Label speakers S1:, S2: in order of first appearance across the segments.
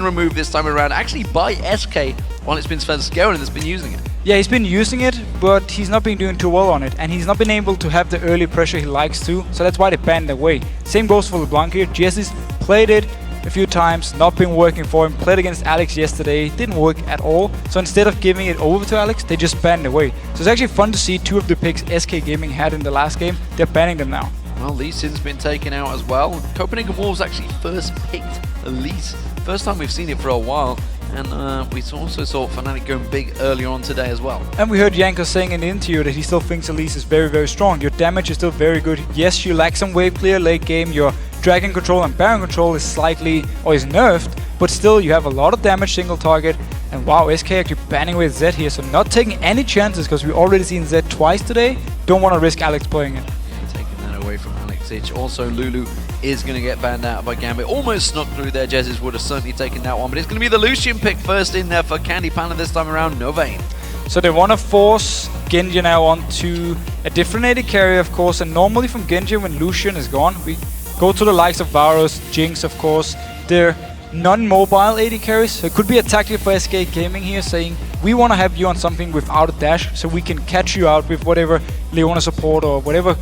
S1: removed this time around, actually by SK, while it's been Svenskeren that's been using it.
S2: Yeah, he's been using it, but he's not been doing too well on it, and he's not been able to have the early pressure he likes to, so that's why they banned away. Same goes for LeBlanc here. Jesiz played it a few times, not been working for him. Played against Alex yesterday, didn't work at all. So instead of giving it over to Alex, they just banned away. So it's actually fun to see two of the picks SK Gaming had in the last game. They're banning them now.
S1: Well, Lee Sin's been taken out as well. Copenhagen Wolves actually first picked Elise. First time we've seen it for a while. And we also saw Fnatic going big earlier on today as well.
S2: And we heard Janko saying in the interview that he still thinks Elise is very, very strong. Your damage is still very good. Yes, you lack some wave clear late game. Your dragon control and baron control is slightly, or is nerfed, but still you have a lot of damage single target. And wow, SK actually banning with Zed here, so not taking any chances because we already seen Zed twice today. Don't want to risk Alex playing it.
S1: Yeah, taking that away from Alex Itch. Also, Lulu is going to get banned out by Gambit. Almost snuck through there. Jesiz would have certainly taken that one, but it's going to be the Lucian pick first in there for Candy Panda this time around. No Vayne.
S2: So they want to force Genja now onto a different AD carry, of course, and normally from Genja when Lucian is gone, we go to the likes of Varus, Jinx, of course. They're non-mobile AD carries, so it could be a tactic for SK Gaming here, saying we want to have you on something without a dash, so we can catch you out with whatever Leona support or whatever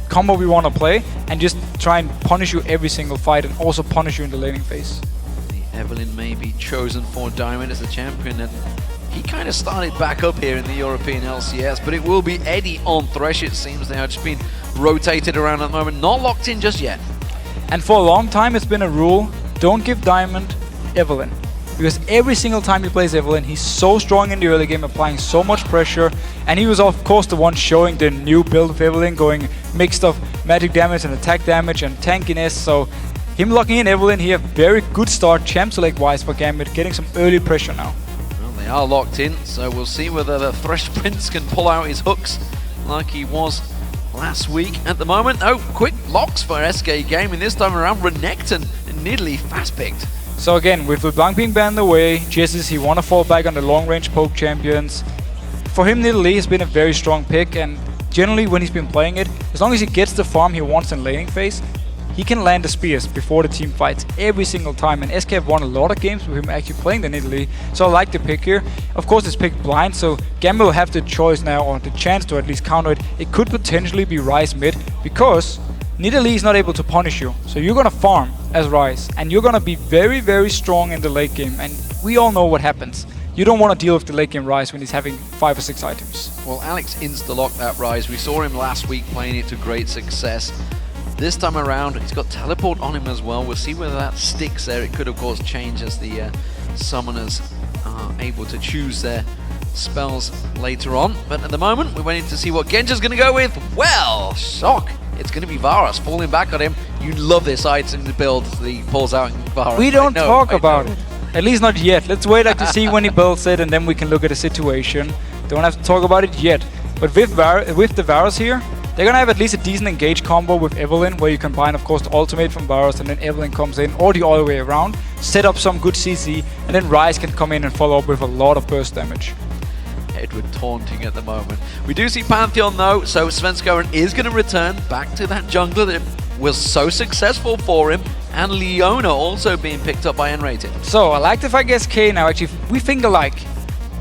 S2: combo we want to play, and just try and punish you every single fight, and also punish you in the laning phase.
S1: The Evelyn may be chosen for Diamond as the champion, and he kind of started back up here in the European LCS, but it will be Eddie on Thresh, it seems. They are just being rotated around at the moment, not locked in just yet.
S2: And for a long time it's been a rule, don't give Diamond Evelyn. Because every single time he plays Evelyn, he's so strong in the early game, applying so much pressure. And he was of course the one showing the new build of Evelyn, going mixed of magic damage and attack damage and tankiness. So him locking in Evelyn here, very good start champ select wise for Gambit, getting some early pressure now.
S1: Well, they are locked in, so we'll see whether the Thresh Prince can pull out his hooks like he was last week. At the moment, oh, quick locks for SK Gaming this time around. Renekton and Nidalee fast picked.
S2: So again, with LeBlanc being banned away, Jesiz, he want to fall back on the long-range poke champions. For him, Nidalee has been a very strong pick, and generally when he's been playing it, as long as he gets the farm he wants in laning phase, he can land the spears before the team fights every single time. And SK have won a lot of games with him actually playing the Nidalee, so I like the pick here. Of course, it's picked blind, so Gambit will have the choice now, or the chance to at least counter it. It could potentially be Ryze mid, because Nidalee is not able to punish you, so you're gonna farm as Ryze, and you're gonna be very, very strong in the late game, and we all know what happens. You don't want to deal with the late game Ryze when he's having 5 or 6 items.
S1: Well, Alex insta-locked that Ryze. We saw him last week playing it to great success. This time around, he's got teleport on him as well. We'll see whether that sticks there. It could, of course, change as the summoners are able to choose their spells later on. But at the moment, we're waiting to see what Genja's going to go with. Well, shock. It's going to be Varus falling back on him. You love this item to build. He pulls out Varus.
S2: We don't talk about it. At least not yet. Let's wait to see when he builds it, and then we can look at the situation. Don't have to talk about it yet. But with the Varus here, they're gonna have at least a decent engage combo with Evelyn, where you combine, of course, the ultimate from Varus, and then Evelyn comes in, or the other way around. Set up some good CC, and then Ryze can come in and follow up with a lot of burst damage.
S1: Edward taunting at the moment. We do see Pantheon though, so Svenskeren is going to return back to that jungler that was so successful for him, and Leona also being picked up by nRated.
S2: So I like the fact SK now actually, we think alike.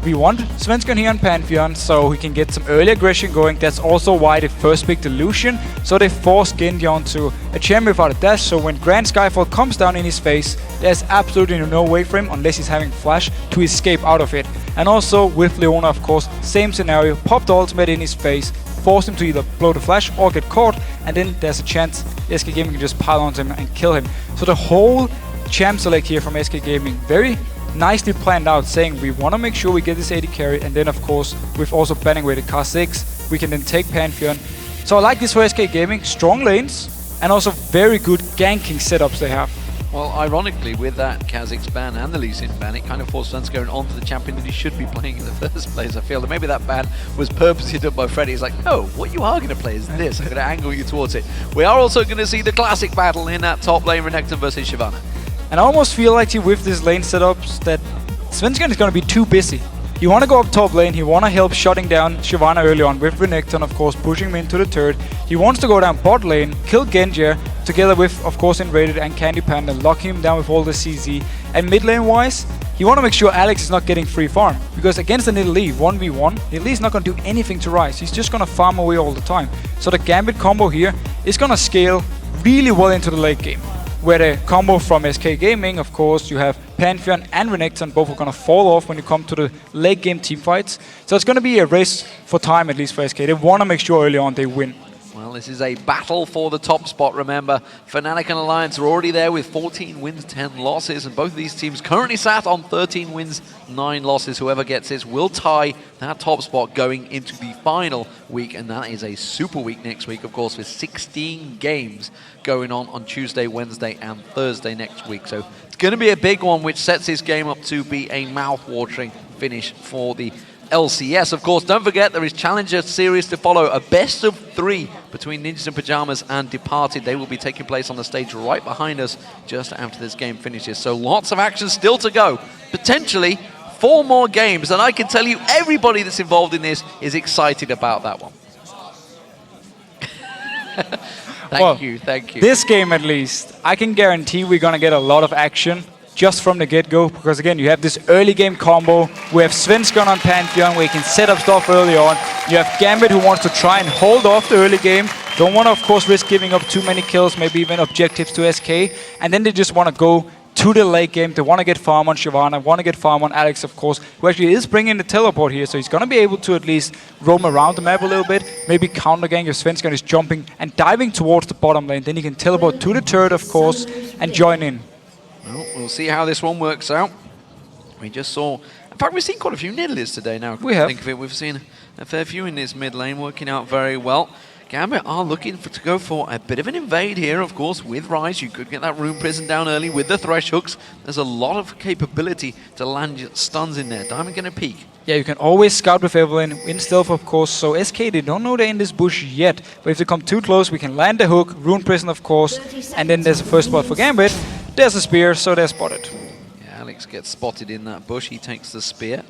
S2: We want Svenskeren here on Pantheon, so we can get some early aggression going. That's also why they first picked the Lucian, so they forced Genja onto a champion without a dash, so when Grand Skyfall comes down in his face, there's absolutely no way for him, unless he's having flash, to escape out of it. And also with Leona, of course, same scenario, pop the ultimate in his face, force him to either blow the flash or get caught, and then there's a chance SK Gaming can just pile onto him and kill him. So the whole champ select here from SK Gaming, very nicely planned out, saying we want to make sure we get this AD carry, and then of course with also banning away the K6, we can then take Pantheon. So I like this for SK Gaming, strong lanes and also very good ganking setups they have.
S1: Well, ironically, with that Kha'Zix ban and the Lee Sin ban, it kind of forced Svenskeren onto the champion that he should be playing in the first place. I feel that maybe that ban was purposely done by Freddy. He's like, oh, what you are going to play is this. I'm going to angle you towards it. We are also going to see the classic battle in that top lane, Renekton versus Shyvana.
S2: And I almost feel like with this lane setups that Svenskeren is going to be too busy. You want to go up top lane, he want to help shutting down Shyvana early on with Renekton, of course, pushing him into the turret. He wants to go down bot lane, kill Genja, together with, of course, nRated and Candy Panda, locking him down with all the CZ. And mid lane wise, you want to make sure Alex is not getting free farm, because against the Nidalee 1v1, Nidalee is not going to do anything to Rise. He's just going to farm away all the time. So the Gambit combo here is going to scale really well into the late game, where the combo from SK Gaming, of course, you have Pantheon and Renekton, both are going to fall off when you come to the late game team fights. So it's going to be a race for time, at least for SK. They want to make sure early on they win.
S1: Well, this is a battle for the top spot, remember. Fnatic and Alliance are already there with 14 wins, 10 losses, and both of these teams currently sat on 13 wins, 9 losses. Whoever gets this will tie that top spot going into the final week, and that is a super week next week, of course, with 16 games going on Tuesday, Wednesday, and Thursday next week. So it's going to be a big one, which sets this game up to be a mouth-watering finish for the LCS. Of course, don't forget there is Challenger Series to follow, a best of 3 between Ninjas in Pyjamas and Departed. They will be taking place on the stage right behind us just after this game finishes. So lots of action still to go. Potentially 4 more games, and I can tell you everybody that's involved in this is excited about that one. Thank you.
S2: This game, at least, I can guarantee we're going to get a lot of action just from the get-go, because again, you have this early game combo. We have Svenskeren on Pantheon, where you can set up stuff early on. You have Gambit, who wants to try and hold off the early game. Don't want to, of course, risk giving up too many kills, maybe even objectives to SK. And then they just want to go to the late game. They want to get farm on Shyvana, want to get farm on Alex, of course, who actually is bringing the teleport here, so he's going to be able to at least roam around the map a little bit, maybe counter gang if Svenskeren is jumping and diving towards the bottom lane. Then he can teleport to the turret, of course, and join in.
S1: Well, we'll see how this one works out. We just saw... In fact, we've seen quite a few Nidalees today now.
S2: We have.
S1: Think of it. We've seen a fair few in this mid lane working out very well. Gambit are looking to go for a bit of an invade here, of course, with Rise. You could get that Rune Prison down early with the Thresh Hooks. There's a lot of capability to land stuns in there. Diamond going to peek.
S2: Yeah, you can always scout with Evelyn in stealth, of course. So SK, they don't know they're in this bush yet. But if they come too close, we can land the hook, Rune Prison, of course. And then there's a first spot for Gambit. There's a spear, so they're spotted.
S1: Yeah, Alex gets spotted in that bush. He takes the spear.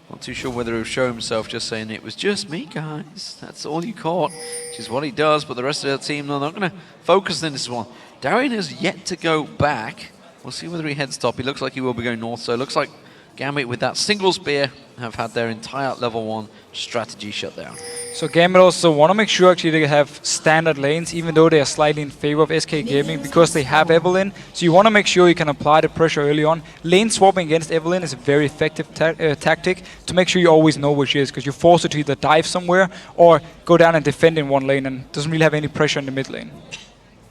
S1: Not too sure whether he'll show himself, just saying it was just me, guys. That's all you caught, which is what he does. But the rest of the team are not going to focus in this one. Darien has yet to go back. We'll see whether he heads top. He looks like he will be going north. So it looks like Gambit with that single spear have had their entire level 1 strategy shut down.
S2: So Gambit also want to make sure actually they have standard lanes, even though they are slightly in favor of SK Gaming, because they have Evelyn. So you want to make sure you can apply the pressure early on. Lane swapping against Evelyn is a very effective tactic to make sure you always know where she is, because you force her to either dive somewhere or go down and defend in one lane and doesn't really have any pressure in the mid lane.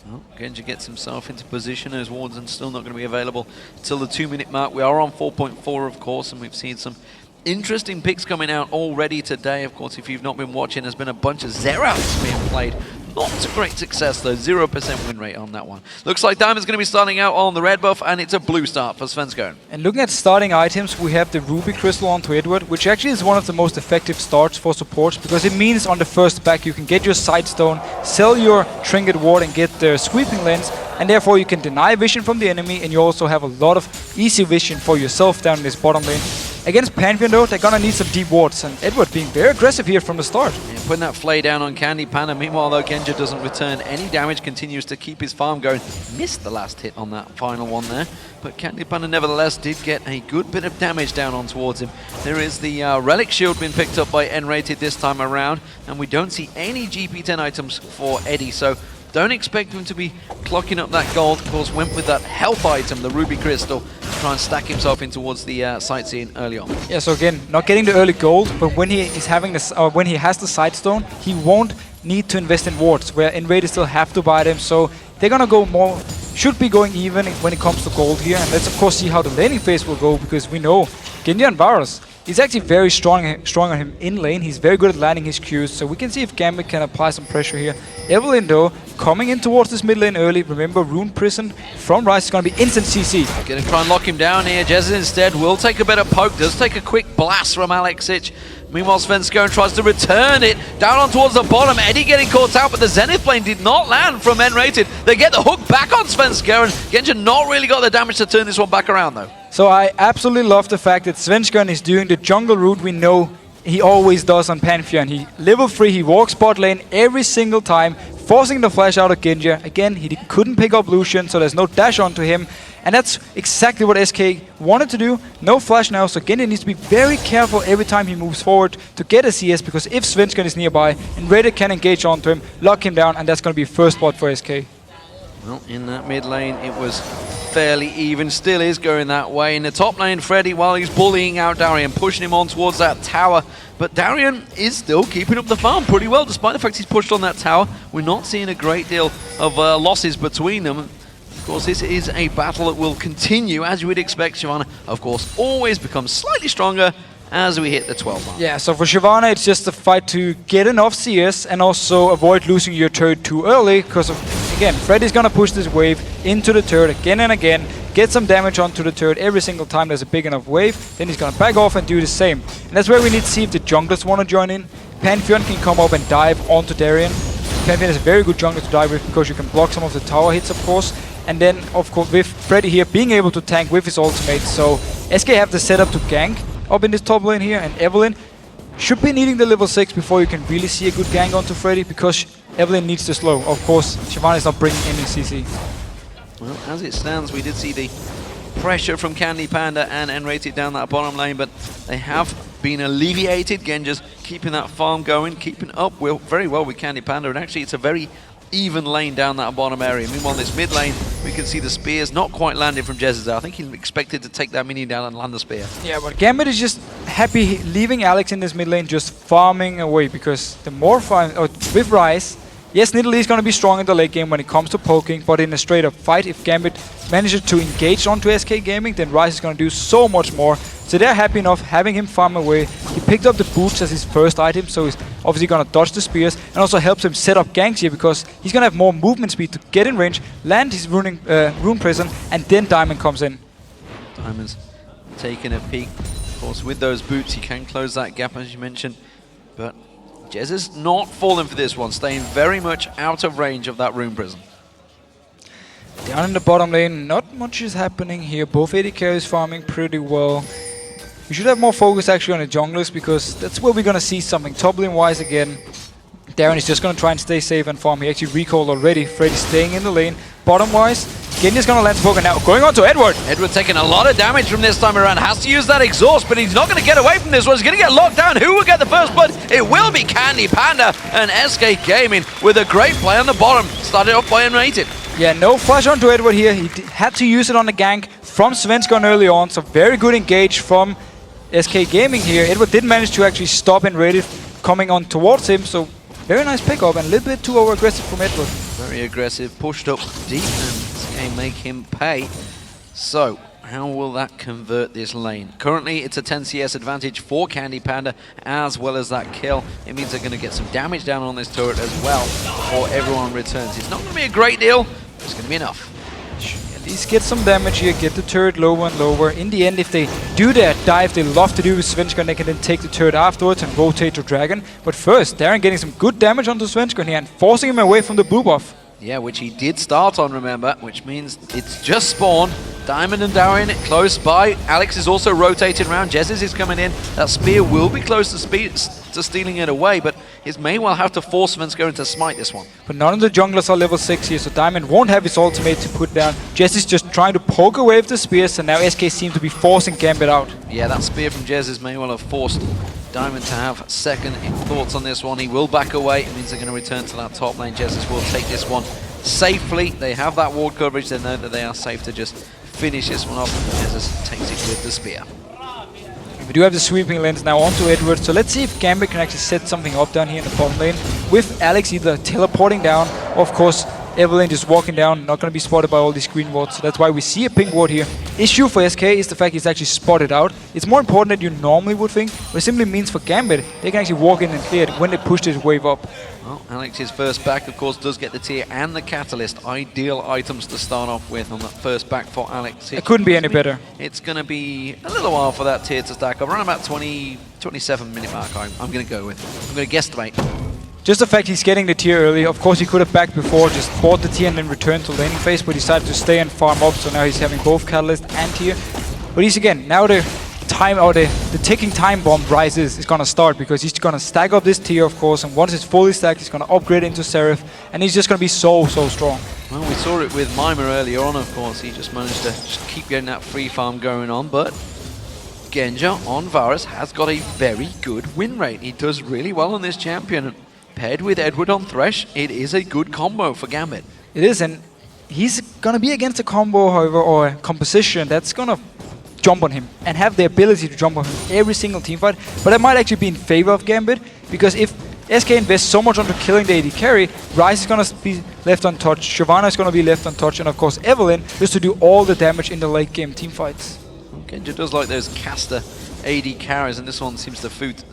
S1: Well, Genja gets himself into position as Warden's still not going to be available till the 2-minute mark. We are on 4.4, of course, and we've seen some interesting picks coming out already today. Of course, if you've not been watching, there's been a bunch of Zeros being played. Not a great success, though. 0% win rate on that one. Looks like Diamond's going to be starting out on the red buff, and it's a blue start for Svenskeren.
S2: And looking at starting items, we have the Ruby Crystal onto Edward, which actually is one of the most effective starts for supports, because it means on the first back you can get your Sightstone, sell your Trinket Ward and get the Sweeping Lens, and therefore you can deny vision from the enemy, and you also have a lot of easy vision for yourself down in this bottom lane. Against Pantheon, though, they're gonna need some deep wards, and Edward being very aggressive here from the start.
S1: Yeah, putting that flay down on Candy Panda. Meanwhile, though, Genja doesn't return any damage, continues to keep his farm going. Missed the last hit on that final one there, but Candy Panda nevertheless did get a good bit of damage down on towards him. There is the Relic Shield being picked up by nRated this time around, and we don't see any GP10 items for Eddie, so don't expect him to be clocking up that gold. Of course, went with that health item, the Ruby Crystal, to try and stack himself in towards the sightseeing early on.
S2: Yeah, so again, not getting the early gold, but when he is having this, when he has the Sightstone, he won't need to invest in wards, where nRated still have to buy them. So they're gonna go more, should be going even when it comes to gold here. And let's of course see how the laning phase will go, because we know Genja and Varus, he's actually very strong on him in lane. He's very good at landing his Qs, so we can see if Gambit can apply some pressure here. Evelyn, though, coming in towards this mid lane early. Remember, Rune Prison from Rise is going to be instant CC.
S1: Gonna try and lock him down here. Jesiz instead will take a better poke. Does take a quick blast from Alexic. Meanwhile, Svenskeren tries to return it down on towards the bottom. Eddie getting caught out, but the Zenith Flame did not land from nRated. They get the hook back on Svenskeren. Genja not really got the damage to turn this one back around, though.
S2: So I absolutely love the fact that Svenskeren is doing the jungle route we know he always does on Pantheon. He level 3, he walks bot lane every single time, forcing the flash out of Genja. Again, he couldn't pick up Lucian, so there's no dash onto him. And that's exactly what SK wanted to do. No flash now, so Genja needs to be very careful every time he moves forward to get a CS, because if Svenskeren is nearby, nRated can engage onto him, lock him down, and that's going to be first blood for SK.
S1: Well, in that mid lane, it was fairly even, still is going that way. In the top lane, Freddy, while he's bullying out Darien, pushing him on towards that tower. But Darien is still keeping up the farm pretty well, despite the fact he's pushed on that tower. We're not seeing a great deal of losses between them. Of course, this is a battle that will continue, as you would expect. Shyvana, of course, always becomes slightly stronger as we hit the 12 mark.
S2: Yeah, so for Shyvana, it's just a fight to get enough CS and also avoid losing your turret too early, because again, Freddy's gonna push this wave into the turret again and again, get some damage onto the turret every single time there's a big enough wave, then he's gonna back off and do the same. And that's where we need to see if the junglers wanna join in. Pantheon can come up and dive onto Darien. Pantheon is a very good jungler to dive with, because you can block some of the tower hits, of course. And then, of course, with Freddy here being able to tank with his ultimate, so SK have the setup to gank up in this top lane here, and Evelyn should be needing the level 6 before you can really see a good gank onto Freddy, because Evelyn needs to slow. Of course, Shyvana is not bringing any CC.
S1: Well, as it stands, we did see the pressure from Candy Panda and nRated down that bottom lane, but they have been alleviated. Genja's keeping that farm going, keeping up very well with Candy Panda, and actually it's a very even lane down that bottom area. Meanwhile, this mid lane, we can see the spears not quite landing from Jesiz. I think he expected to take that minion down and land the spear. Yeah,
S2: but Gambit is just happy leaving Alex in this mid lane, just farming away, because the more farm with Ryze, yes, Nidalee is going to be strong in the late game when it comes to poking, but in a straight up fight, if Gambit manages to engage onto SK Gaming, then Ryze is going to do so much more. So they're happy enough having him farm away. He picked up the boots as his first item, so he's obviously going to dodge the spears, and also helps him set up ganks here, because he's going to have more movement speed to get in range, land his rune prison, and then Diamond comes in.
S1: Diamond's taking a peek. Of course, with those boots, he can close that gap, as you mentioned, but Jesiz not falling for this one, staying very much out of range of that rune prison.
S2: Down in the bottom lane, not much is happening here. Both AD carries farming pretty well. We should have more focus actually on the junglers, because that's where we're going to see something top lane wise again. Darien is just going to try and stay safe and farm. He actually recalled already. Freddy staying in the lane. Bottom wise, Genja's going to land poker now. Going on to Edward.
S1: Edward taking a lot of damage from this time around. Has to use that exhaust, but he's not going to get away from this one. He's going to get locked down. Who will get the first blood? It will be Candy Panda and SK Gaming with a great play on the bottom. Started off by nRated.
S2: Yeah, no flash onto Edward here. He had to use it on the gank from Svenskeren early on, so very good engage from SK Gaming here. Edward did manage to actually stop nRated coming on towards him, so very nice pickup and a little bit too over-aggressive from Edward.
S1: Very aggressive, pushed up deep, and SK make him pay. So, how will that convert this lane? Currently, it's a 10 CS advantage for Candy Panda, as well as that kill. It means they're going to get some damage down on this turret as well before everyone returns. It's not going to be a great deal, but it's going to be enough.
S2: At least get some damage here, get the turret lower and lower. In the end, if they do their dive, they love to do with Svenskeren, they can then take the turret afterwards and rotate to Dragon. But first, Darien getting some good damage onto Svenskeren here and forcing him away from the blue buff.
S1: Yeah, which he did start on, remember, which means it's just spawned. Diamond and Darien close by. Alex is also rotating around. Jesiz is coming in. That spear will be close to stealing it away, but he may well have to force Svenskeren to smite this one.
S2: But none of the junglers are level 6 here, so Diamond won't have his ultimate to put down. Jesiz just trying to poke away with the spears, and now SK seem to be forcing Gambit out.
S1: Yeah, that spear from Jesiz may well have forced Diamond to have second thoughts on this one. He will back away. It means they're going to return to that top lane. Jesiz will take this one safely. They have that ward coverage. They know that they are safe to just finish this one off. Jesiz takes it with the spear.
S2: We do have the sweeping lens now onto Edward, so let's see if Gambit can actually set something up down here in the bottom lane with Alex either teleporting down, or of course Evelyn just walking down, not going to be spotted by all these green wards, so that's why we see a pink ward here. Issue for SK is the fact he's actually spotted out. It's more important than you normally would think, but it simply means for Gambit, they can actually walk in and clear it when they push this wave up.
S1: Well, Alex's first back, of course, does get the tier and the catalyst. Ideal items to start off with on that first back for Alex.
S2: It couldn't be any better.
S1: It's going to be a little while for that tier to stack up. Around about 27 minute mark, I'm going to go with. I'm going to guesstimate.
S2: Just the fact he's getting the tier early. Of course, he could have backed before, just bought the tier and then returned to laning phase, but decided to stay and farm up, so now he's having both catalyst and tier. But he's again, now the time, or the ticking time bomb Rise is gonna start, because he's gonna stack up this tier, of course, and once it's fully stacked, he's gonna upgrade into Seraph, and he's just gonna be so strong.
S1: Well, we saw it with Mimer earlier on, of course. He just managed to just keep getting that free farm going on, but Genja on Varus has got a very good win rate. He does really well on this champion. Paired with Edward on Thresh, it is a good combo for Gambit.
S2: It is, and he's gonna be against a combo, however, or a composition that's gonna jump on him and have the ability to jump on him every single team fight. But that might actually be in favor of Gambit, because if SK invests so much onto killing the AD carry, Rise is gonna be left untouched, Shyvana is gonna be left untouched, and of course Evelynn just to do all the damage in the late game team fights.
S1: Genja does like those caster AD carries, and this one seems to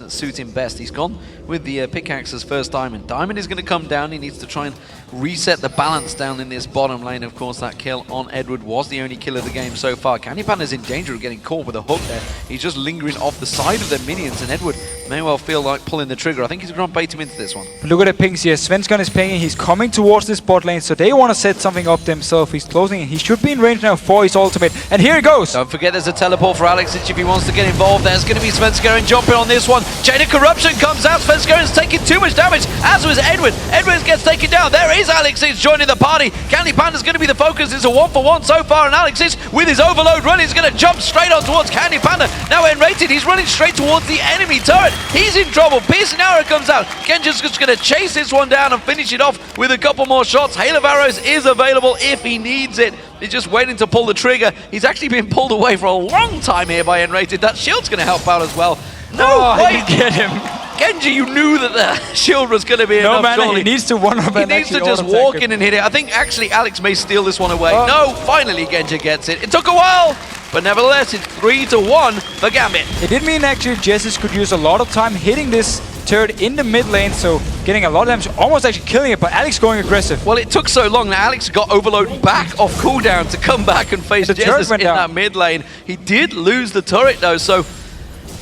S1: suit him best. He's gone with the pickaxe's first Diamond. Diamond is going to come down. He needs to try and reset the balance down in this bottom lane. Of course, that kill on Edward was the only kill of the game so far. Panda's in danger of getting caught with a hook there. He's just lingering off the side of the minions, and Edward may well feel like pulling the trigger. I think he's going to bait him into this one.
S2: But look at the pings here. Svenskeren is pinging. He's coming towards this bot lane, so they want to set something up themselves. He's closing in. He should be in range now for his ultimate. And here he goes!
S1: Don't forget there's a teleport for Alex if he wants to get involved. There's going to be Svenskeren jumping on this one. Chain of Corruption comes out. Svenskeren's taking too much damage, as was Edward. Edward gets taken down. There is Alex joining the party. Candy Panda's going to be the focus. It's a 1-for-1 so far, and Alex with his overload run is going to jump straight on towards Candy Panda. Now nRated, he's running straight towards the enemy turret. He's in trouble. Piercing arrow comes out. Genja's just going to chase this one down and finish it off with a couple more shots. Hail of Arrows is available if he needs it. He's just waiting to pull the trigger. He's actually been pulled away for a long time here by nRated. That shield's going to help out as well. No, wait!
S2: Get him!
S1: Genja, you knew that the shield was going to be enough.
S2: No, man, he needs to one-up.
S1: He needs to just walk in and hit it. I think actually Alex may steal this one away. No, finally Genja gets it. It took a while, but nevertheless, it's 3-1 for Gambit.
S2: It did mean actually Jesiz could use a lot of time hitting this turret in the mid lane, so getting a lot of damage, almost actually killing it, but Alex going aggressive.
S1: Well, it took so long that Alex got overload back off cooldown to come back and face Jesiz in that mid lane. He did lose the turret though, so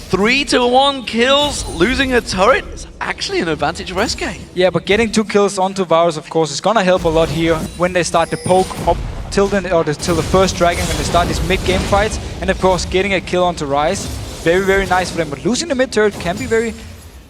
S1: 3-1 kills, losing a turret is actually an advantage for SK.
S2: Yeah, but getting 2 kills onto Varus, of course, is gonna help a lot here when they start to poke up till the first dragon, when they start these mid-game fights, and of course getting a kill onto Rise. Very nice for them, but losing the mid turret can be very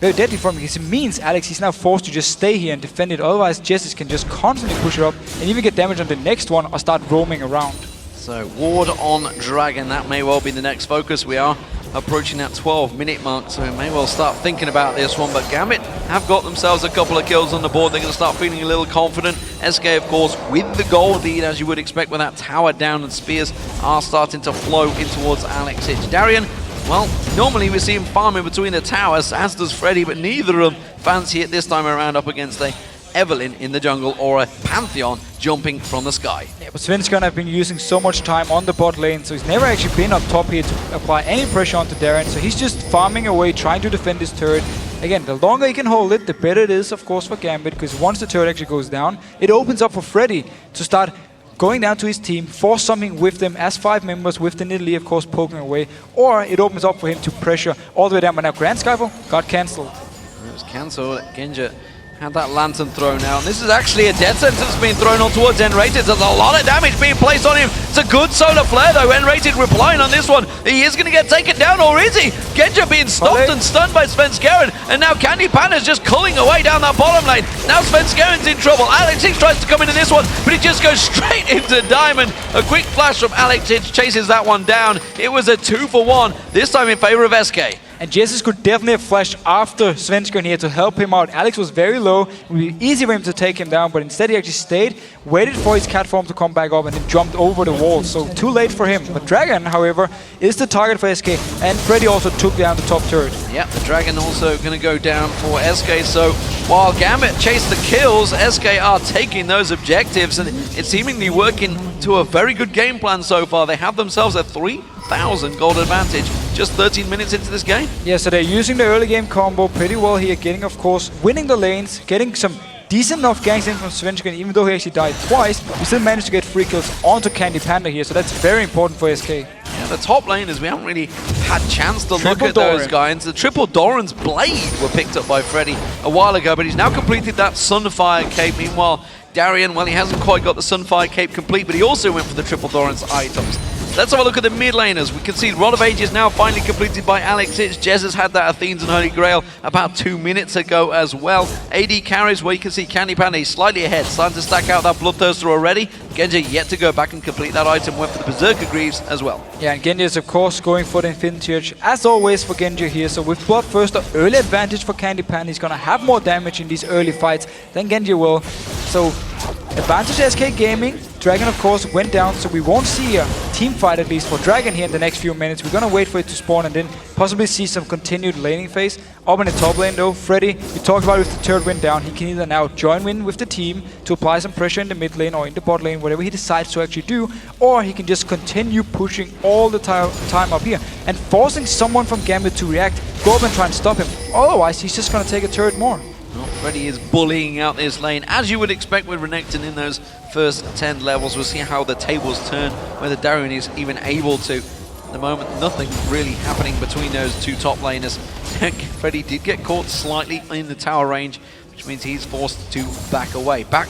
S2: deadly for him, because it means Alex is now forced to just stay here and defend it. Otherwise, Jesiz can just constantly push it up and even get damage on the next one or start roaming around.
S1: So, ward on Dragon, that may well be the next focus. We are approaching that 12-minute mark, so we may well start thinking about this one. But Gambit have got themselves a couple of kills on the board. They're going to start feeling a little confident. SK, of course, with the gold lead, as you would expect, with that tower down, and spears are starting to flow in towards Alex. Darien, well, normally we see him farming between the towers, as does Freddy, but neither of them fancy it this time around up against a Evelynn in the jungle or a Pantheon jumping from the sky.
S2: Yeah, but Svenskeren have been using so much time on the bot lane, so he's never actually been up top here to apply any pressure onto Darien, so he's just farming away, trying to defend his turret. Again, the longer he can hold it, the better it is, of course, for Gambit, because once the turret actually goes down, it opens up for Freddy to start going down to his team, force something with them as 5 members, with the Nidalee, of course, poking away, or it opens up for him to pressure all the way down. But now Grand Skyfall got cancelled.
S1: It was cancelled. Genja had that lantern thrown out. And this is actually a death sentence being thrown on towards nRated. There's a lot of damage being placed on him. It's a good solar flare though. nRated replying on this one. He is going to get taken down, or is he? Genja being stopped and stunned by Svenskeren. And now Candy Panda's just culling away down that bottom lane. Now Svenskeren's in trouble. Alex tries to come into this one, but he just goes straight into Diamond. A quick flash from Alex chases that one down. It was a 2-for-1, this time in favor of SK.
S2: And Jesiz could definitely have flashed after Svenskeren here to help him out. Alex was very low. It would be easy for him to take him down, but instead he actually stayed, waited for his cat form to come back up, and then jumped over the wall. So too late for him. But Dragon, however, is the target for SK, and Freddy also took down the top turret.
S1: Yeah, the Dragon also going to go down for SK. So while Gambit chased the kills, SK are taking those objectives, and it's seemingly working to a very good game plan so far. They have themselves a 3,000 gold advantage just 13 minutes into this game.
S2: Yeah, so they're using the early game combo pretty well here, getting, of course, winning the lanes, getting some decent enough ganks in from Svenskeren. Even though he actually died twice, we still managed to get 3 kills onto Candy Panda here, so that's very important for SK.
S1: Yeah, the top laners, we haven't really had chance to look at those guys. The triple Doran's Blade were picked up by Freddy a while ago, but he's now completed that Sunfire cape. Meanwhile, Darien, well, he hasn't quite got the Sunfire cape complete, but he also went for the triple Doran's items. Let's have a look at the mid laners. We can see Rod of Ages now finally completed by Alex Hitch. Jesiz had that Athenes and Holy Grail about 2 minutes ago as well. AD carries where you can see Candy Panda is slightly ahead, starting to stack out that Bloodthirster already. Genja yet to go back and complete that item, went for the Berserker Greaves as well.
S2: Yeah, and Genja is of course going for the Infinity Edge, as always for Genja here. So with Bloodthirster, early advantage for Candy Panda. He's gonna have more damage in these early fights than Genja will. So advantage SK Gaming. Dragon of course went down, so we won't see a team fight at least for Dragon here in the next few minutes. We're gonna wait for it to spawn and then possibly see some continued laning phase. Up in the top lane though, Freddy, we talked about if the turret went down, he can either now join in with the team to apply some pressure in the mid lane or in the bot lane, whatever he decides to actually do, or he can just continue pushing all the time up here and forcing someone from Gambit to react, go up and try and stop him. Otherwise, he's just gonna take a turret more.
S1: Well, Freddy is bullying out this lane, as you would expect with Renekton in those first 10 levels. We'll see how the tables turn, whether Darien is even able to. At the moment, nothing really happening between those two top laners. Freddy did get caught slightly in the tower range, which means he's forced to back away. Back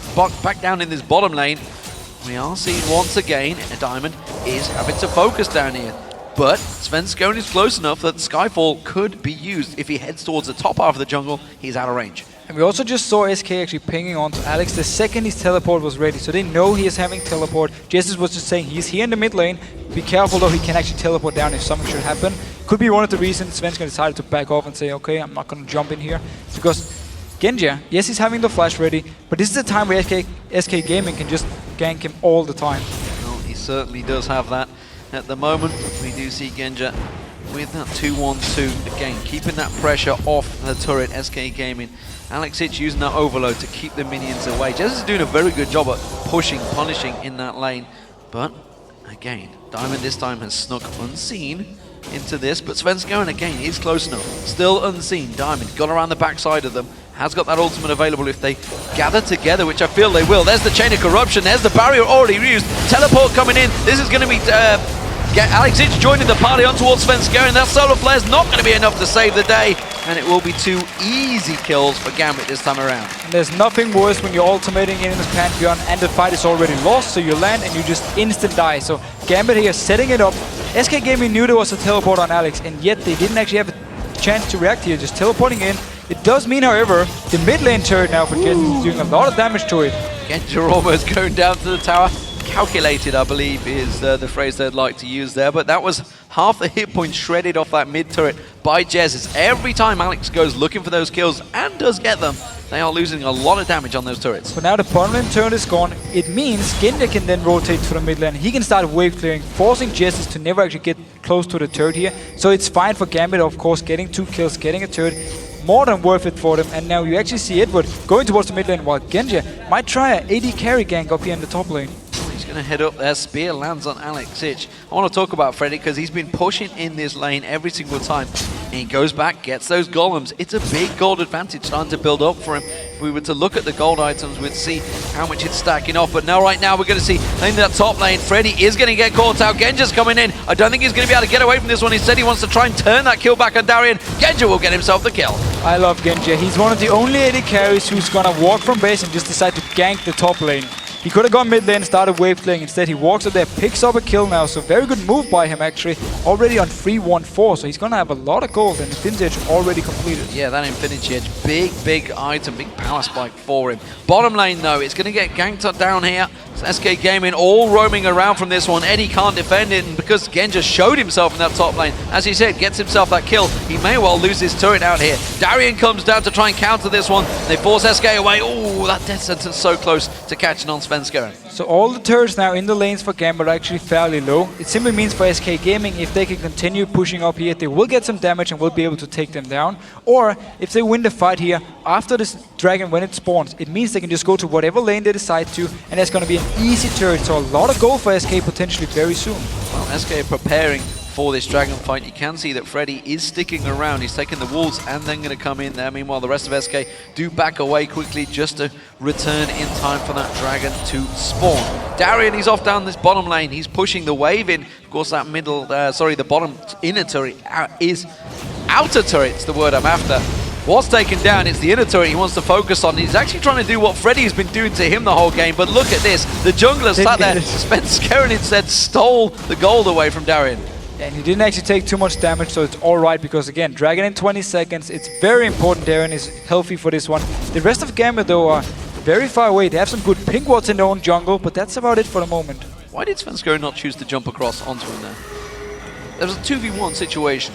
S1: down in this bottom lane. We are seeing once again, a Diamond is having to focus down here. But Svenskeren is close enough that Skyfall could be used. If he heads towards the top half of the jungle, he's out of range.
S2: And we also just saw SK actually pinging onto Alex the second his teleport was ready. So they know he is having teleport. Jesiz was just saying he's here in the mid lane. Be careful though, he can actually teleport down if something should happen. Could be one of the reasons Svenskeren decided to back off and say, okay, I'm not going to jump in here. Because Genja, yes, he's having the flash ready, but this is the time where SK Gaming can just gank him all the time.
S1: Well, he certainly does have that. At the moment, we do see Genja with that 2-1-2 again, keeping that pressure off the turret. SK Gaming, Alex Hitch using that overload to keep the minions away. Jesiz is doing a very good job at pushing, punishing in that lane. But again, Diamond this time has snuck unseen into this, but Svenskeren again is close enough. Still unseen. Diamond got around the backside of them, has got that ultimate available if they gather together, which I feel they will. There's the Chain of Corruption, there's the barrier already used. Teleport coming in. This is going to be Alex Hitch joining the party on towards Svenskeren. That Solar Flare's not going to be enough to save the day, and it will be 2 easy kills for Gambit this time around.
S2: And there's nothing worse when you're ultimating in this Pantheon and the fight is already lost, so you land and you just instant die. So Gambit here setting it up. SK Gaming knew there was a teleport on Alex, and yet they didn't actually have a chance to react here, just teleporting in. It does mean, however, the mid lane turret now for Jesiz is doing a lot of damage to it.
S1: Genja almost going down to the tower. Calculated, I believe, is the phrase they'd like to use there, but that was half the hit point shredded off that mid turret by Jesiz. Every time Alex goes looking for those kills and does get them, they are losing a lot of damage on those turrets.
S2: But now the bottom lane turret is gone. It means Genja can then rotate to the mid lane. He can start wave clearing, forcing Jesiz to never actually get close to the turret here. So it's fine for Gambit, of course, getting 2 kills, getting a turret. More than worth it for them. And now you actually see Edward going towards the mid lane, while Genja might try an AD carry gank up here in the top lane.
S1: He's going to head up there. Spear lands on Alex Hitch. I want to talk about Freddy because he's been pushing in this lane every single time. And he goes back, gets those golems. It's a big gold advantage starting to build up for him. If we were to look at the gold items, we'd see how much it's stacking off. But now, right now, we're going to see in that top lane, Freddy is going to get caught out. Genja's coming in. I don't think he's going to be able to get away from this one. He said he wants to try and turn that kill back on Darien. Genja will get himself the kill.
S2: I love Genja. He's one of the only AD carries who's going to walk from base and just decide to gank the top lane. He could have gone mid lane, started wave clearing. Instead, he walks up there, picks up a kill now. So very good move by him, actually. Already on 3-1-4, so he's going to have a lot of gold, and Infinity Edge already completed.
S1: Yeah, that Infinity Edge, big item, big power spike for him. Bottom lane, though, it's going to get ganked up down here. SK Gaming all roaming around from this one. Eddie can't defend it, and because Genja showed himself in that top lane, as he said, gets himself that kill, he may well lose his turret out here. Darien comes down to try and counter this one. They force SK away. Oh, that death sentence so close to catching on Svenskeren.
S2: So all the turrets now in the lanes for Gambit are actually fairly low. It simply means for SK Gaming, if they can continue pushing up here, they will get some damage and will be able to take them down. Or if they win the fight here, after this dragon, when it spawns, it means they can just go to whatever lane they decide to, and that's going to be an easy turret. So a lot of gold for SK potentially very soon.
S1: Well, SK preparing for this dragon fight. You can see that Freddy is sticking around. He's taking the wolves and then going to come in there. Meanwhile, the rest of SK do back away quickly just to return in time for that dragon to spawn. Darien, he's off down this bottom lane. He's pushing the wave in. Of course, that middle, the bottom inner turret is outer turret. It's the word I'm after. was taken down. It's the inner turret he wants to focus on. He's actually trying to do what Freddy's been doing to him the whole game, but look at this. The jungler sat there. Svenskeren instead stole the gold away from Darien.
S2: And he didn't actually take too much damage, so it's alright, because again, Dragon in 20 seconds, it's very important Darien is healthy for this one. The rest of Gambit though are very far away. They have some good pink wards in their own jungle, but that's about it for the moment.
S1: Why did Svenskeren not choose to jump across onto him there? There was a 2v1 situation.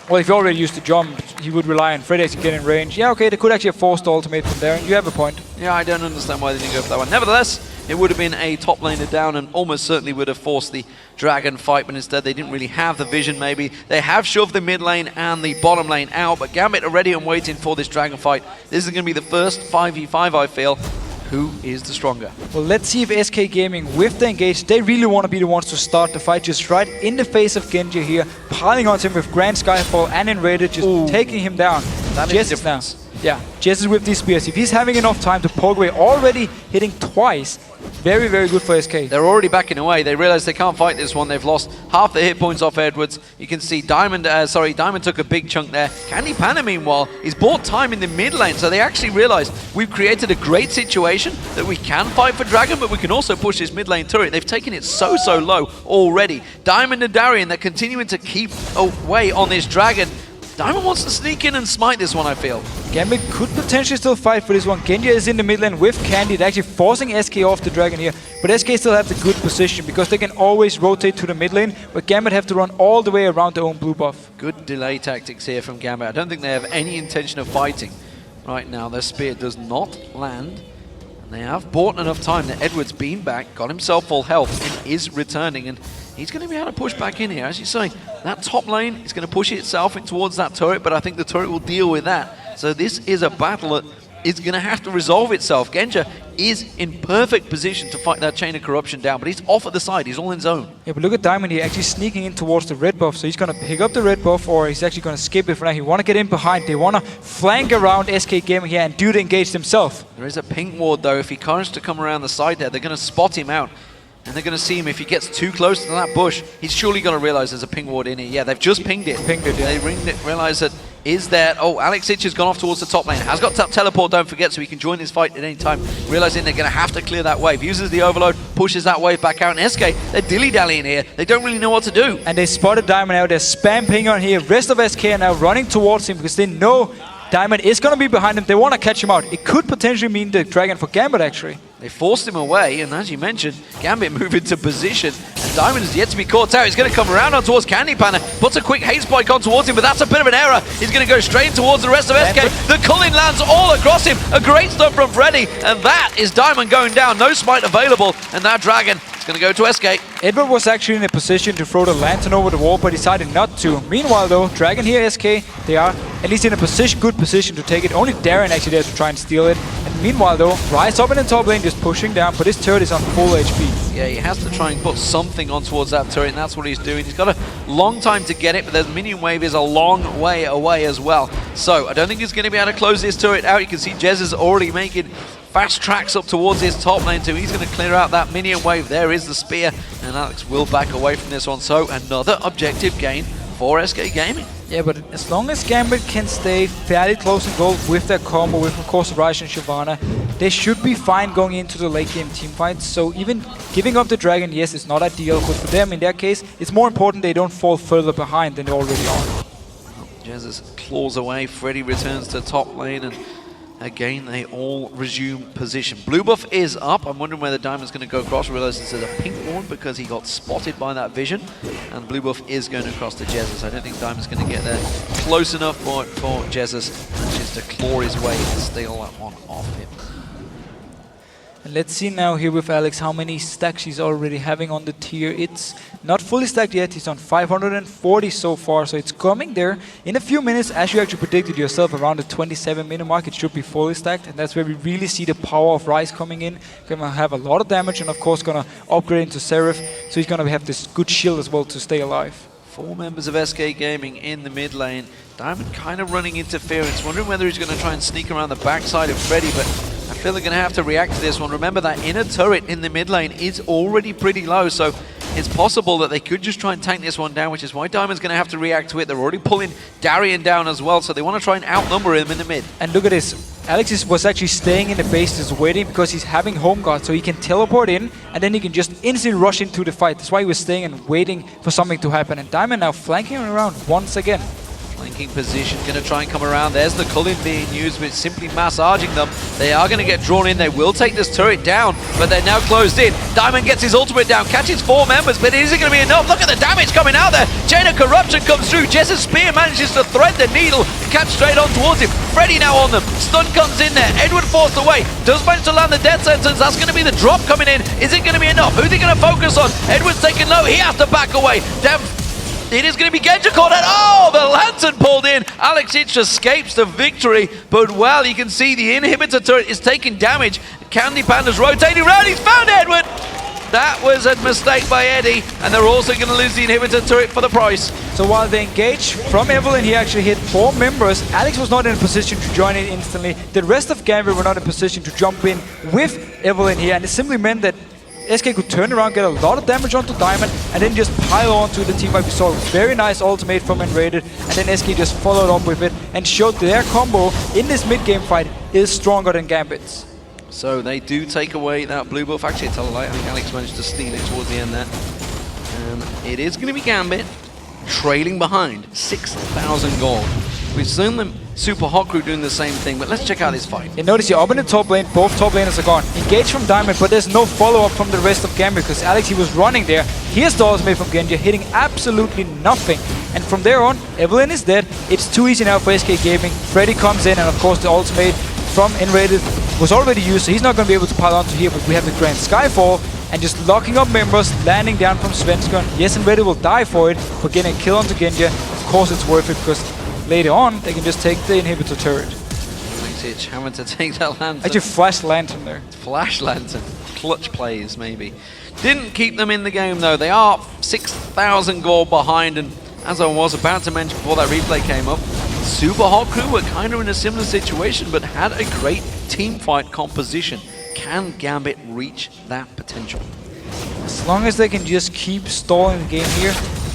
S2: Well, if you already used to jump, he would rely on Freddy to get in range. Yeah, okay, they could actually have forced the ultimate from there, and you have a point.
S1: Yeah, I don't understand why they didn't go for that one. Nevertheless, it would have been a top laner down and almost certainly would have forced the Dragon fight, but instead they didn't really have the vision maybe. They have shoved the mid lane and the bottom lane out, but Gambit are ready and waiting for this Dragon fight. This is going to be the first 5v5, I feel. Who is the stronger?
S2: Well, let's see if SK Gaming, with the engage, they really want to be the ones to start the fight, just right in the face of Genja here, piling onto him with Grand Skyfall and nRated, just taking him down.
S1: That is the difference.
S2: Yeah, Jesiz with these spears. If he's having enough time to poke away, already hitting twice, very, very good for SK.
S1: They're already backing away. They realize they can't fight this one. They've lost half the hit points off Edwards. You can see Diamond took a big chunk there. Panda, meanwhile, is bought time in the mid lane, so they actually realize we've created a great situation that we can fight for Dragon, but we can also push this mid lane turret. They've taken it so low already. Diamond and Darien, they're continuing to keep away on this Dragon. Diamond wants to sneak in and smite this one, I feel.
S2: Gambit could potentially still fight for this one. Genja is in the mid lane with Candy, actually forcing SK off the Dragon here. But SK still have the good position because they can always rotate to the mid lane, but Gambit have to run all the way around their own blue buff.
S1: Good delay tactics here from Gambit. I don't think they have any intention of fighting right now. Their spear does not land. And they have bought enough time that Edwards been back, got himself full health, and is returning. And he's going to be able to push back in here. As you say, that top lane is going to push itself in towards that turret, but I think the turret will deal with that. So this is a battle that is going to have to resolve itself. Genja is in perfect position to fight that chain of corruption down, but he's off at the side. He's all in zone.
S2: Yeah, but look at Diamond here, actually sneaking in towards the red buff. So he's going to pick up the red buff, or he's actually going to skip it for now. He want to get in behind. They want to flank around SK Gaming here and do the engage themselves.
S1: There is a pink ward, though. If he can't to come around the side there, they're going to spot him out. And they're going to see him if he gets too close to that bush. He's surely going to realize there's a ping ward in here. Yeah, they've just pinged it.
S2: Yeah.
S1: They ringed it, realize that is there. Oh, Alex Ich has gone off towards the top lane. Has got teleport, don't forget, so he can join this fight at any time. Realizing they're going to have to clear that wave. Uses the overload, pushes that wave back out. And SK, they're dilly-dallying here. They don't really know what to do.
S2: And they spotted Diamond out. They're spam ping on here. Rest of SK are now running towards him because they know Diamond is going to be behind him. They want to catch him out. It could potentially mean the Dragon for Gambit, actually.
S1: They forced him away, and as you mentioned, Gambit move into position, and Diamond is yet to be caught out. He's going to come around on towards Candy Panda, puts a quick haste spike on towards him, but that's a bit of an error. He's going to go straight towards the rest of SK. The Culling lands all across him. A great stuff from Freddy, and that is Diamond going down. No smite available, and that Dragon is going to go to SK.
S2: Edward was actually in a position to throw the lantern over the wall, but decided not to. Meanwhile, though, Dragon here, SK, they are at least in a good position to take it. Only Darien actually there to try and steal it. And meanwhile, though, Rise up in the top lane, just pushing down, but his turret is on full HP.
S1: Yeah, he has to try and put something on towards that turret, and that's what he's doing. He's got a long time to get it, but the minion wave is a long way away as well. So I don't think he's going to be able to close this turret out. You can see Jesiz already making fast tracks up towards his top lane too. He's going to clear out that minion wave. There is the spear, and Alex will back away from this one. So another objective gain for SK Gaming.
S2: Yeah, but as long as Gambit can stay fairly close in goal with their combo, with of course Raj and Shyvana, they should be fine going into the late game team fight. So even giving up the Dragon, yes, it's not ideal, but for them in their case, it's more important they don't fall further behind than they already are.
S1: Jesiz claws away, Freddy returns to top lane, and again they all resume position. Blue buff is up. I'm wondering whether Diamond's going to go across. Realize this is a pink ward because he got spotted by that vision, and blue buff is going across to Jesiz. I don't think Diamond's going to get there close enough for Jesiz, manages to claw his way and steal that one off him.
S2: And let's see now here with Alex how many stacks he's already having on the tier. It's not fully stacked yet. He's on 540 so far, so it's coming there. In a few minutes, as you actually predicted yourself, around the 27-minute mark, it should be fully stacked. And that's where we really see the power of Rise coming in. Going to have a lot of damage and, of course, going to upgrade into Seraph. So he's going to have this good shield as well to stay alive.
S1: 4 members of SK Gaming in the mid lane. Diamond kind of running interference, wondering whether he's going to try and sneak around the backside of Freddy, but I feel they're going to have to react to this one. Remember, that inner turret in the mid lane is already pretty low, so it's possible that they could just try and tank this one down, which is why Diamond's going to have to react to it. They're already pulling Darien down as well, so they want to try and outnumber him in the mid.
S2: And look at this. Alex was actually staying in the base, just waiting, because he's having home guard, so he can teleport in, and then he can just instantly rush into the fight. That's why he was staying and waiting for something to happen. And Diamond now flanking around once again.
S1: Flanking position, going to try and come around. There's the Cologne being used, but simply massaging them. They are going to get drawn in. They will take this turret down, but they're now closed in. Diamond gets his ultimate down, catches 4 members, but is it going to be enough? Look at the damage coming out there. Chain of Corruption comes through. Jesiz spear manages to thread the needle and catch straight on towards him. Freddy now on them. Stun comes in there. Edward forced away. Does manage to land the death sentence. That's going to be the drop coming in. Is it going to be enough? Who's he going to focus on? Edward's taken low. He has to back away. It is going to be Genja caught out. Oh, the lantern pulled in. Alex Itch escapes the victory, but well, you can see the inhibitor turret is taking damage. Candy Panda's rotating around. He's found Edward. That was a mistake by Eddie, and they're also going to lose the inhibitor turret for the price.
S2: So while they engage from Evelyn, he actually hit 4 members. Alex was not in a position to join in instantly. The rest of Gambit were not in a position to jump in with Evelyn here, and it simply meant that SK could turn around, get a lot of damage onto Diamond, and then just pile on to the team fight. We saw a very nice ultimate from nRated, and then SK just followed up with it and showed their combo in this mid-game fight is stronger than Gambit's.
S1: So they do take away that blue buff. Actually, tell a lie, I think Alex managed to steal it towards the end there. And it is going to be Gambit trailing behind 6,000 gold. We've seen them Super Hot Crew doing the same thing, but let's check out this fight.
S2: You notice you're up in the top lane, both top laners are gone. Engage from Diamond, but there's no follow-up from the rest of Gambit because Alex, he was running there. Here's the ultimate from Genja, hitting absolutely nothing. And from there on, Evelyn is dead. It's too easy now for SK Gaming. Freddy comes in, and of course the ultimate from nRated was already used, so he's not going to be able to pile onto here, but we have the Grand Skyfall, and just locking up members, landing down from Svenskeren. Yes, nRated will die for it, for getting a kill onto Genja. Of course it's worth it, because later on, they can just take the inhibitor turret.
S1: Alex Itch having to take that lantern.
S2: Actually, flash lantern there.
S1: Flash lantern. Clutch plays, maybe. Didn't keep them in the game, though. They are 6,000 gold behind, and as I was about to mention before that replay came up, Super Hot Crew were kind of in a similar situation, but had a great team fight composition. Can Gambit reach that potential?
S2: As long as they can just keep stalling the game here.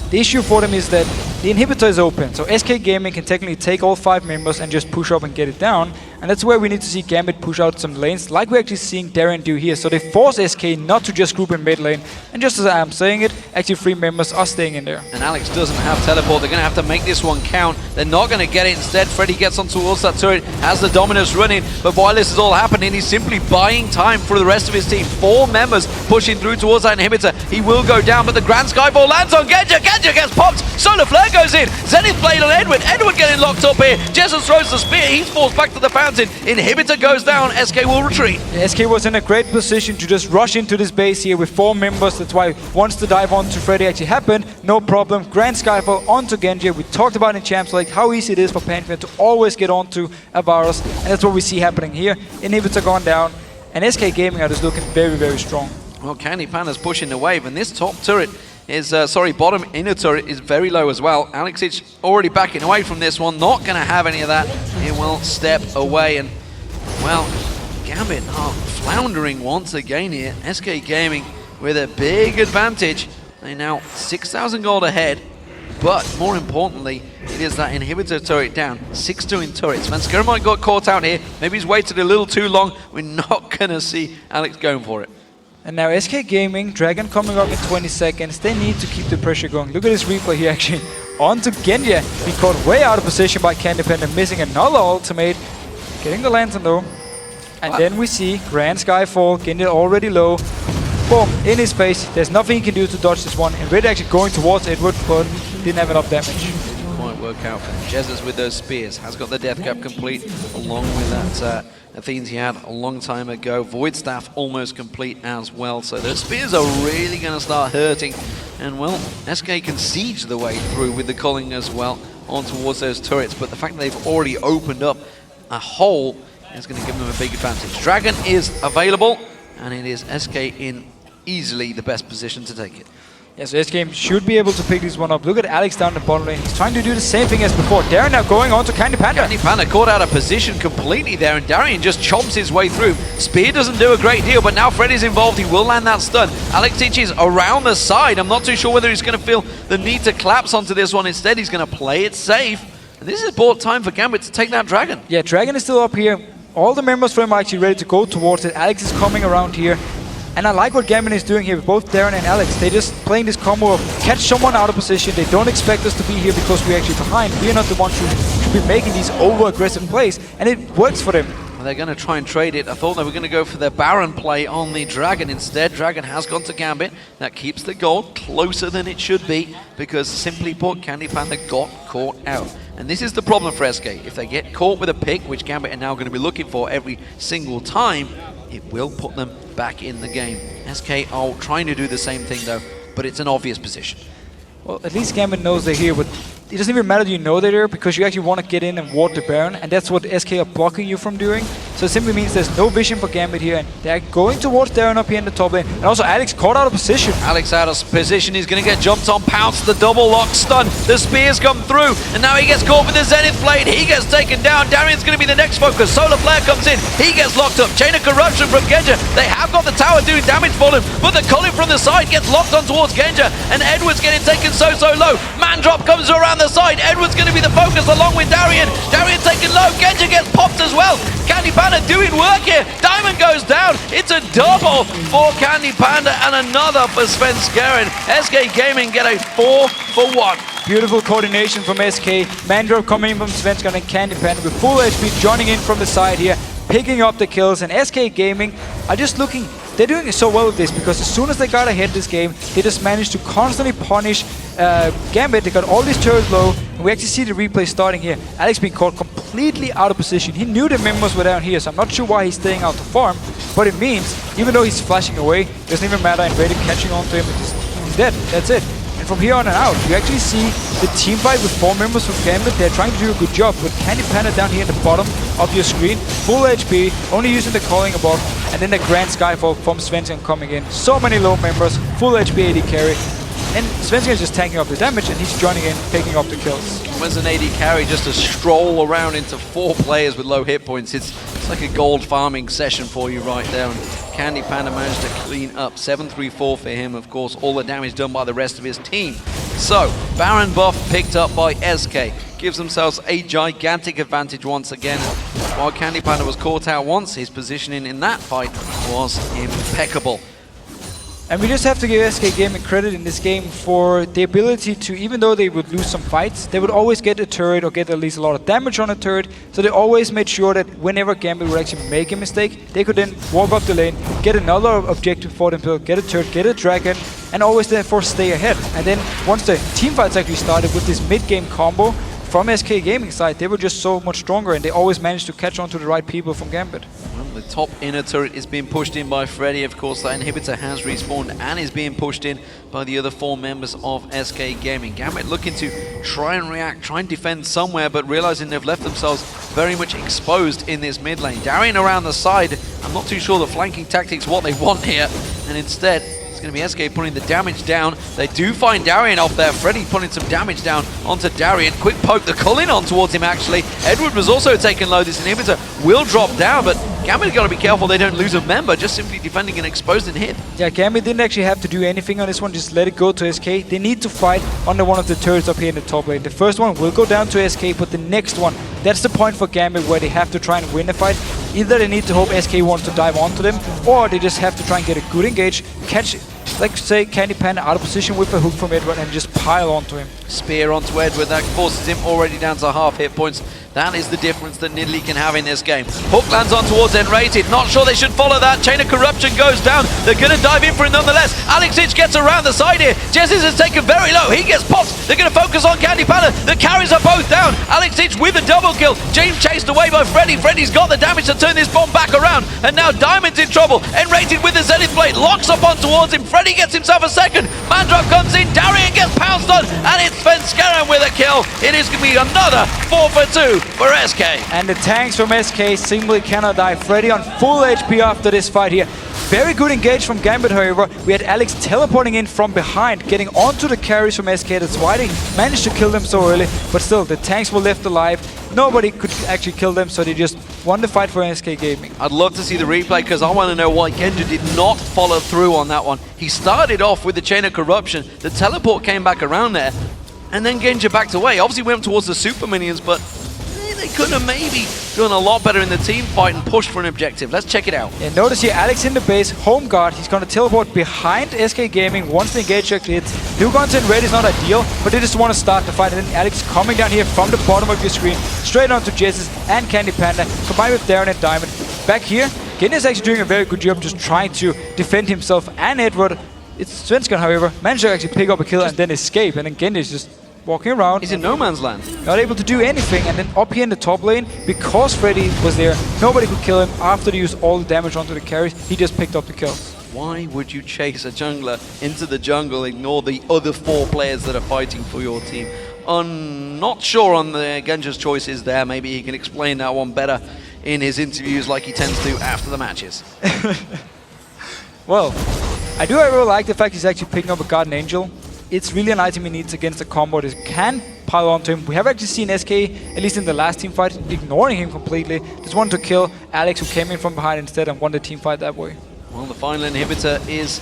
S2: The issue for them is that the inhibitor is open, so SK Gaming can technically take all 5 members and just push up and get it down. And that's where we need to see Gambit push out some lanes, like we're actually seeing Darien do here. So they force SK not to just group in mid lane. And just as I'm saying it, actually 3 members are staying in there.
S1: And Alex doesn't have teleport. They're going to have to make this one count. They're not going to get it. Instead, Freddy gets on towards that turret, has the Dominus running. But while this is all happening, he's simply buying time for the rest of his team. 4 members pushing through towards that inhibitor. He will go down, but the Grand Skyfall lands on Genja. Genja gets popped. Solar Flare goes in. Zenith Blade on Edward. Edward getting locked up here. Jesiz throws the spear. He's forced back to the fountain. Inhibitor goes down. SK will retreat.
S2: Yeah, SK was in a great position to just rush into this base here with 4 members. That's why once the dive onto Freddy actually happened, no problem. Grand Skyfall onto Genja. We talked about in Champs League how easy it is for Pantheon to always get onto a Varus. And that's what we see happening here. Inhibitor gone down. And SK Gaming are just looking very, very strong.
S1: Well, Candy Panda's pushing the wave, and this top turret is, bottom inner turret is very low as well. Alex Itch already backing away from this one, not going to have any of that. He will step away, and, well, Gambit are floundering once again here. SK Gaming with a big advantage. They're now 6,000 gold ahead, but more importantly, it is that inhibitor turret down. 6-2 in turrets. Svenskeren might got caught out here. Maybe he's waited a little too long. We're not going to see Alex going for it.
S2: And now SK Gaming, Dragon coming up in 20 seconds. They need to keep the pressure going. Look at this replay here actually. Onto Genja. He caught way out of position by Candy Panda, missing another ultimate. Getting the lantern though. And then we see Grand Skyfall. Genja already low. Boom, in his face. There's nothing he can do to dodge this one. And we're actually going towards Edward, but didn't have enough damage.
S1: Didn't quite work out for Jesiz with those spears. Has got the death cap complete along with that Athenes he had a long time ago. Void Staff almost complete as well. So the spears are really going to start hurting. And well, SK can siege the way through with the culling as well on towards those turrets. But the fact that they've already opened up a hole is going to give them a big advantage. Dragon is available, and it is SK in easily the best position to take it.
S2: Yeah, so SK should be able to pick this one up. Look at Alex down the bottom lane. He's trying to do the same thing as before. Darien now going on to Candy Panda.
S1: Candy Panda caught out of position completely there, and Darien just chomps his way through. Spear doesn't do a great deal, but now Freddy's involved. He will land that stun. Alex is around the side. I'm not too sure whether he's going to feel the need to collapse onto this one. Instead, he's going to play it safe. And this is bought time for Gambit to take that Dragon.
S2: Yeah, Dragon is still up here. All the members for him are actually ready to go towards it. Alex is coming around here. And I like what Gambit is doing here with both Darien and Alex. They're just playing this combo of catch someone out of position. They don't expect us to be here because we're actually behind. We're not the ones who should be making these over-aggressive plays. And it works for them.
S1: Well, they're going to try and trade it. I thought they were going to go for their Baron play on the Dragon. Instead, Dragon has gone to Gambit. That keeps the gold closer than it should be because, simply put, Candy Panda got caught out. And this is the problem for SK. If they get caught with a pick, which Gambit are now going to be looking for every single time, it will put them back in the game. SK are trying to do the same thing though, but it's an obvious position.
S2: Well, at least Gambit knows they're here, but it doesn't even matter that you know they're there because you actually want to get in and ward the Baron, and that's what SK are blocking you from doing. So it simply means there's no vision for Gambit here, and they're going towards Darien up here in the top lane. And also Alex caught out of position.
S1: Alex out of position, he's going to get jumped on, pounced, the double lock stun, the spears come through, and now he gets caught with the Zenith Blade, he gets taken down, Darien's going to be the next focus, Solar Flare comes in, he gets locked up, Chain of Corruption from Genja, they have got the tower doing damage for them, but the Colin from the side gets locked on towards Genja, and Edward's getting taken so low, Man Drop comes around the side, Edward's going to be the focus along with Darien, Darien taken low, Genja gets popped as well, Candy Panda doing work here, Diamond goes down, it's a double for Candy Panda and another for Svenskeren. SK Gaming get a 4 for 1.
S2: Beautiful coordination from SK, Mandrop coming in from Svenskeren and Candy Panda with full HP joining in from the side here, picking up the kills, and SK Gaming are just looking, they're doing so well with this because as soon as they got ahead this game, they just managed to constantly punish Gambit. They got all these turrets low, and we actually see the replay starting here. Alex being caught completely out of position. He knew the members were down here, so I'm not sure why he's staying out to farm, but it means, even though he's flashing away, it doesn't even matter, and Raider catching on to him, he's dead, that's it. And from here on and out, you actually see the team fight with 4 members from Gambit. They're trying to do a good job, but Candy Panda down here at the bottom of your screen, full HP, only using the calling above, and then the Grand Skyfall from Svenskeren coming in. So many low members, full HP AD carry, and Svenskeren is just tanking up the damage, and he's joining in, picking up the kills.
S1: Where's an AD carry just to stroll around into 4 players with low hit points? It's like a gold farming session for you right there. And Candy Panda managed to clean up 7-3-4 for him. Of course, all the damage done by the rest of his team. So, Baron buff picked up by SK. Gives themselves a gigantic advantage once again. While Candy Panda was caught out once, his positioning in that fight was impeccable.
S2: And we just have to give SK Gaming credit in this game for the ability to, even though they would lose some fights, they would always get a turret or get at least a lot of damage on a turret. So they always made sure that whenever Gambit would actually make a mistake, they could then walk up the lane, get another objective for themselves, get a turret, get a dragon, and always therefore stay ahead. And then once the team fights actually started with this mid-game combo from SK Gaming side, they were just so much stronger, and they always managed to catch on to the right people from Gambit.
S1: Well, the top inner turret is being pushed in by Freddy. Of course, that inhibitor has respawned and is being pushed in by the other 4 members of SK Gaming. Gambit looking to try and react, try and defend somewhere, but realizing they've left themselves very much exposed in this mid lane. Darien around the side, I'm not too sure the flanking tactics what they want here, and instead it's going to be SK putting the damage down. They do find Darien off there. Freddy putting some damage down onto Darien. Quick poke the Cullen on towards him actually. Edward was also taken low. This inhibitor will drop down, but Gambit got to be careful they don't lose a member, just simply defending an exposed and hit.
S2: Yeah, Gambit didn't actually have to do anything on this one, just let it go to SK. They need to fight under one of the turrets up here in the top lane. The first one will go down to SK, but the next one, that's the point for Gambit where they have to try and win the fight. Either they need to hope SK wants to dive onto them, or they just have to try and get a good engage, catch, like say, Candy Panda out of position with a hook from Edward and just pile onto him.
S1: Spear onto Edward, that forces him already down to half hit points. That is the difference that Nidalee can have in this game. Hook lands on towards nRated. Not sure they should follow that. Chain of Corruption goes down. They're going to dive in for it nonetheless. Alex gets around the side here. Jesiz is taken very low. He gets popped. They're going to focus on Candy Panda. The carries are both down. Alex with a double kill. James chased away by Freddy. Freddy's got the damage to turn this bomb back around. And now Diamond's in trouble. nRated with the Zenith Blade. Locks up on towards him. Freddy gets himself a second. Mandrop comes in. Darien gets pounced on. And it's Svenskeren with a kill. It is going to be another 4 for 2 for SK.
S2: And the tanks from SK simply cannot die. Freddy on full HP after this fight here. Very good engage from Gambit, however. We had Alex teleporting in from behind, getting onto the carries from SK. That's why they managed to kill them so early. But still, the tanks were left alive. Nobody could actually kill them, so they just won the fight for SK Gaming.
S1: I'd love to see the replay because I want to know why Genja did not follow through on that one. He started off with the Chain of Corruption. The teleport came back around there, and then Genja backed away. Obviously went towards the super minions, but they could have maybe done a lot better in the team fight and pushed for an objective. Let's check it out.
S2: Yeah, notice here, Alex in the base, home guard. He's going to teleport behind SK Gaming once the engage actually hits. Dugons in red is not ideal, but they just want to start the fight. And then Alex coming down here from the bottom of your screen, straight onto Jesiz and Candy Panda, combined with Darien and Diamond. Back here, Genja is actually doing a very good job just trying to defend himself and Edward. It's Svenskeren, however, managed to actually pick up a kill and then escape. And then Genja is just walking around.
S1: He's in no man's land.
S2: Not able to do anything, and then up here in the top lane, because Freddy was there, nobody could kill him. After they used all the damage onto the carries, he just picked up the kills.
S1: Why would you chase a jungler into the jungle, ignore the other 4 players that are fighting for your team? I'm not sure on the Genja's choices there. Maybe he can explain that one better in his interviews like he tends to after the matches.
S2: Well, I do really like the fact he's actually picking up a Guardian Angel. It's really an item he needs against a combo that can pile onto him. We have actually seen SK, at least in the last team fight, ignoring him completely. Just wanted to kill Alex, who came in from behind instead, and won the team fight that way.
S1: Well, the final inhibitor is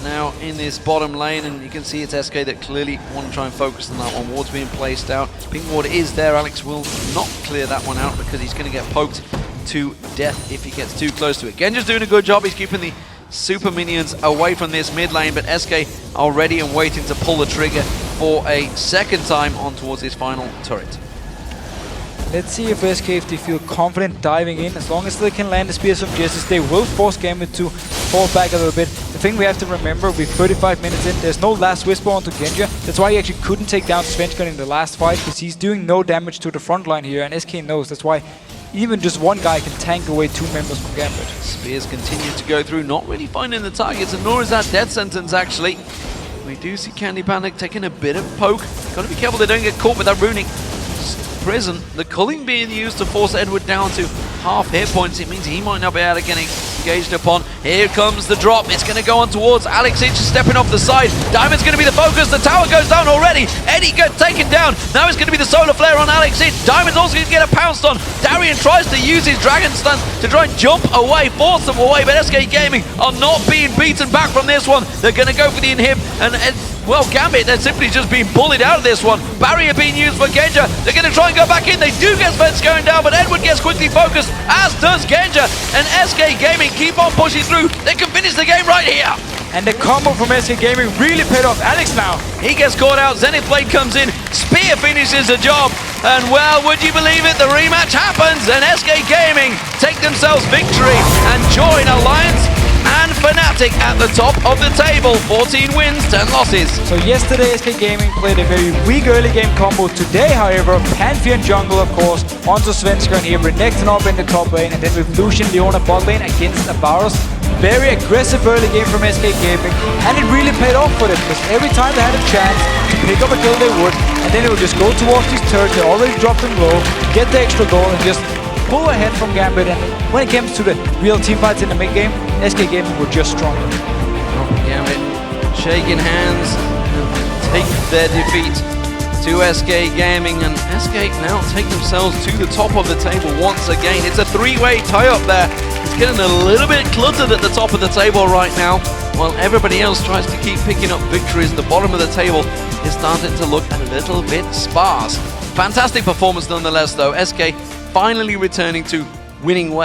S1: now in this bottom lane, and you can see it's SK that clearly want to try and focus on that one. Ward's being placed out. Pink ward is there. Alex will not clear that one out because he's going to get poked to death if he gets too close to it. Genja's doing a good job. He's keeping the super minions away from this mid lane, but SK are ready and waiting to pull the trigger for a second time on towards his final turret.
S2: Let's see if SK, if they feel confident diving in. As long as they can land the spears from Jesiz, they will force Gambit to fall back a little bit. The thing we have to remember, we're 35 minutes in, there's no last whisper onto Genja. That's why he actually couldn't take down Svenskeren in the last fight, because he's doing no damage to the front line here, and SK knows. That's why even just one guy can tank away 2 members from Gambit.
S1: Spears continue to go through, not really finding the targets, and nor is that death sentence actually. We do see Candy Panda taking a bit of poke. Got to be careful they don't get caught with that runic prison. The culling being used to force Edward down to half hit points. It means he might not be able to get engaged upon. Here comes the drop. It's going to go on towards Alex H, stepping off the side. Diamond's going to be the focus. The tower goes down already. Eddie gets taken down. Now it's going to be the solar flare on Alex H. Diamond's also going to get a pounced on. Darien tries to use his dragon stun to try and jump away, force them away, but SK Gaming are not being beaten back from this one. They're going to go for the inhib, and well, Gambit, they're simply just being bullied out of this one. Barrier being used for Genja. They're going to try and go back in. They do get Svenskeren down, but Edward gets quickly focused, as does Genja. And SK Gaming keep on pushing through. They can finish the game right here.
S2: And the combo from SK Gaming really paid off. Alex now.
S1: He gets caught out. Zenith Blade comes in. Spear finishes the job. And well, would you believe it? The rematch happens, and SK Gaming take themselves victory and join Alliance and Fnatic at the top of the table. 14 wins, 10 losses.
S2: So yesterday SK Gaming played a very weak early game combo. Today, however, Pantheon jungle, of course, onto Svenskeren here, Renekton up in the top lane, and then with Lucian Leona bot lane against Abaros. Very aggressive early game from SK Gaming, and it really paid off for them, because every time they had a chance to pick up a kill, they would, and then they would just go towards these turrets. They already dropped them low, get the extra goal, and just pull ahead from Gambit. And when it comes to the real team fights in the mid game, SK Gaming were just stronger.
S1: Gambit shaking hands, take their defeat to SK Gaming, and SK now take themselves to the top of the table once again. It's a 3-way tie-up there. It's getting a little bit cluttered at the top of the table right now, while everybody else tries to keep picking up victories. The bottom of the table is starting to look a little bit sparse. Fantastic performance nonetheless though. SK finally returning to winning well.